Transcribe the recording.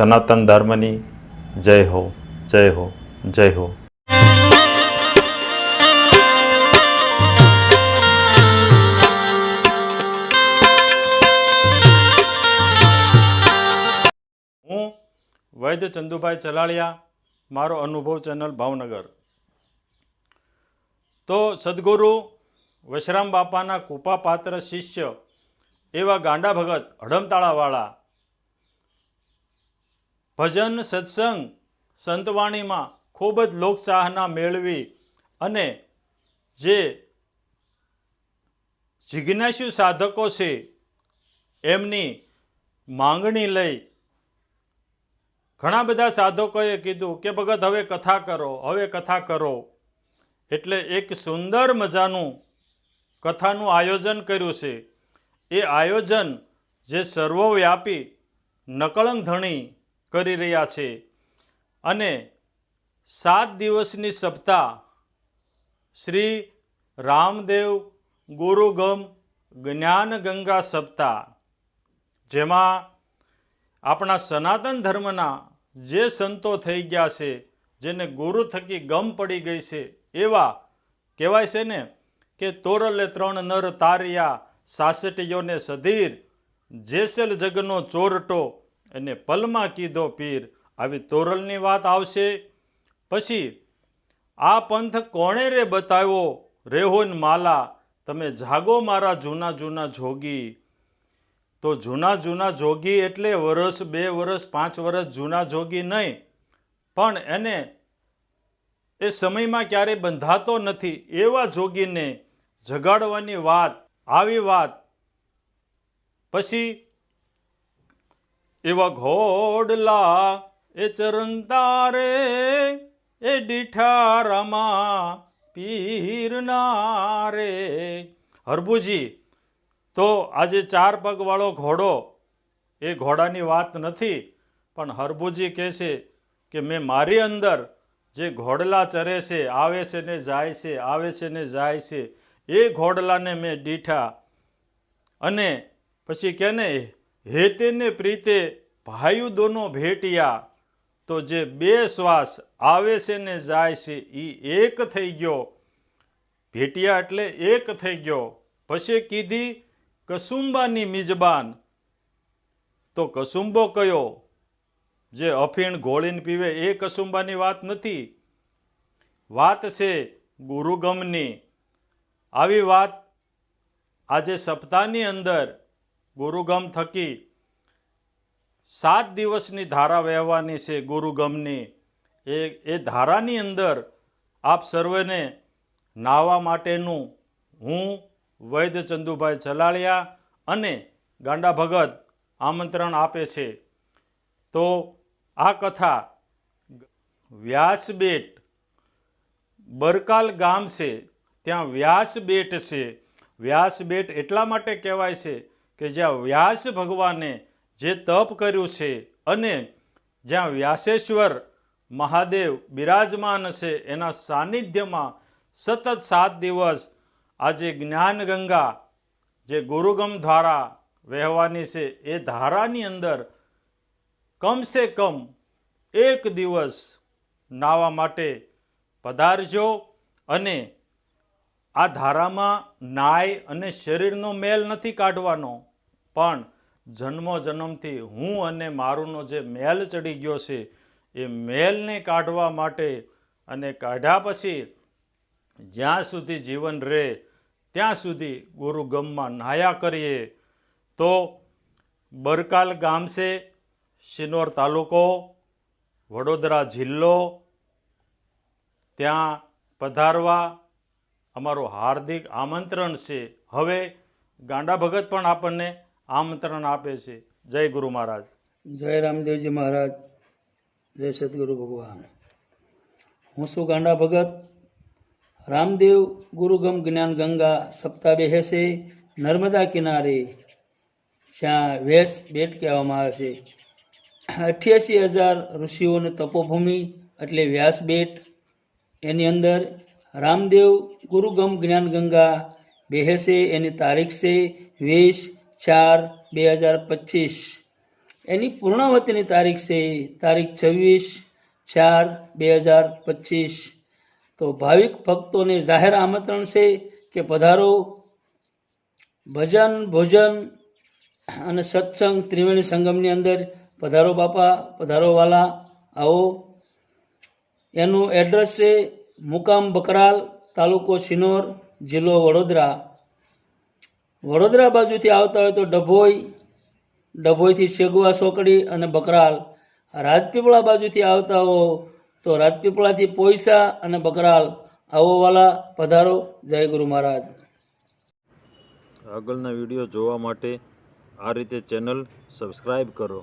સનાતન ધર્મની જય હો, જય હો, જય હો. હું વૈદ્ય ચંદુભાઈ ચલાળિયા, મારો અનુભવ ચેનલ ભાવનગર. તો સદગુરુ વશરામ બાપાના કૃપાપાત્ર શિષ્ય એવા ગાંડા ભગત હડમતાળાવાળા ભજન સત્સંગ સંતવાણીમાં ખૂબ જ લોકચાહના મેળવી અને જે જિજ્ઞાસુ સાધકો છે એમની માંગણી લઈ ઘણા બધા સાધકોએ કીધું કે ભગત હવે કથા કરો, હવે કથા કરો. એટલે એક સુંદર મજાનું કથાનું આયોજન કર્યું છે. એ આયોજન જે સર્વવ્યાપી નકળંગ ધણી કરી રહ્યા છે અને 7 દિવસની સપ્તાહ શ્રી રામદેવ ગુરુગમ જ્ઞાન ગંગા સપ્તાહ, જેમાં આપણા સનાતન ધર્મના જે સંતો થઈ ગયા છે, જેને ગુરુ થકી ગમ પડી ગઈ છે, એવા કહેવાય છે ને કે તોરલે 3 નર તાર્યા, 66 સધીર, જેસલ જગનો ચોરટો અને પલમાં કીધો પીર. આવી તોરલની વાત આવશે. પછી આ પંથ કોણે રે બતાવ્યો, રેહોન માલા, તમે જાગો મારા જૂના જૂના જોગી. તો જૂના જૂના જોગી એટલે વર્ષ 2 વર્ષ 5 વર્ષ જૂના જોગી નહીં, પણ એને એ સમયમાં ક્યારેય બંધાતો નથી એવા જોગીને જગાડવાની વાત, આવી વાત. પછી એવા ઘોડલા એ ચરણતા રે એ ડીઠારામાં પીરના રે. હરભુજી તો આજે 4 પગવાળો ઘોડો, એ ઘોડાની વાત નથી, પણ હરભુજી કહે છે કે મેં મારી અંદર જે ઘોડલા ચરે છે, આવે છે ને જાય છે, આવે છે ને જાય છે, એ ઘોડલાને મેં દીઠા. અને પછી કે ને હેતે ને પ્રીતે ભાયુ દોનો ભેટિયા. તો જે 2 શ્વાસ આવે છે ને જાય છે એ એક થઈ ગયો. ભેટિયા એટલે એક થઈ ગયો. પછી કીધી કસુંબાની મિજબાન. તો કસુંબો કયો? જે અફીણ ઘોળીને પીવે એ કસુંબાની વાત નથી, વાત છે ગુરુગમની. આવી વાત આજે સપ્તાહની અંદર ગુરુગમ થકી 7 દિવસની ધારા વહેવાની છે ગુરુગમની. એ ધારાની અંદર આપ સર્વેને નાહવા માટેનું હું વૈદ્ય ચંદુભાઈ ચલાળિયા અને ગાંડા ભગત આમંત્રણ આપે છે. તો આ કથા વ્યાસબેટ બરકાલ ગામ છે, ત્યાં વ્યાસબેટ છે. વ્યાસબેટ એટલા માટે કહેવાય છે કે જ્યાં વ્યાસ ભગવાને જે તપ કર્યું છે અને જ્યાં વ્યાસેશ્વર મહાદેવ બિરાજમાન છે, એના સાનિધ્યમાં સતત 7 દિવસ આજે જ્ઞાન ગંગા જે ગુરુગમ ધારા વહેવાની છે, એ ધારાની અંદર કમસે કમ 1 દિવસ નાહવા માટે પધારજો. અને આ ધારામાં નાય અને શરીરનો મેલ નથી કાઢવાનો, પણ જન્મો જન્મથી હું અને મારુંનો જે મેલ ચડી ગયો છે એ મેલને કાઢવા માટે, અને કાઢ્યા પછી જ્યાં સુધી જીવન રહે ત્યાં સુધી ગુરુગમમાં નાહ્યા કરીએ. તો બરકાલ ગામ છે, શિનોર તાલુકો, વડોદરા જિલ્લો. ત્યાં પધારવા અમારું હાર્દિક આમંત્રણ છે. હવે ગાંડા ભગત પણ આપણને આમંત્રણ આપે છે. જય ગુરુ મહારાજ. જય રામદેવજી મહારાજ, જય સદગુરુ ભગવાન. હું છું ગાંડા ભગત. રામદેવ ગુરુગમ જ્ઞાન ગંગા સપ્તાહ બેસે નર્મદા કિનારે, જ્યાં વેસ બેટ કહેવામાં આવે છે. 88,000 ઋષિઓની તપોભૂમિ એટલે વ્યાસ બેટ. એની અંદર રામદેવ ગુરુગમ જ્ઞાન ગંગા બેસે. એની તારીખ છે 20/4/2025. એની પૂર્ણાવતીની તારીખ છે તારીખ 26/4/2025. તો ભાવિક ભક્તોને જાહેર આમંત્રણ છે કે પધારો. ભજન ભોજન અને સત્સંગ ત્રિવેણી સંગમની અંદર પધારો બાપા, પધારો વાલા, આવો. એનું એડ્રેસ છે મુકામ બકરાલ, તાલુકો સિનોર, જિલ્લો વડોદરા. વડોદરા બાજુથી આવતા હોય તો ડભોઈથી શેગવા ચોકડી અને બકરાલ. રાજપીપળા બાજુથી આવતા હો તો રાજપીપળાથી પોઈસા અને બકરાલ. આવો વાલા, પધારો. જય ગુરુ મહારાજ. આગળના વિડીયો જોવા માટે આ રીતે ચેનલ સબસ્ક્રાઈબ કરો.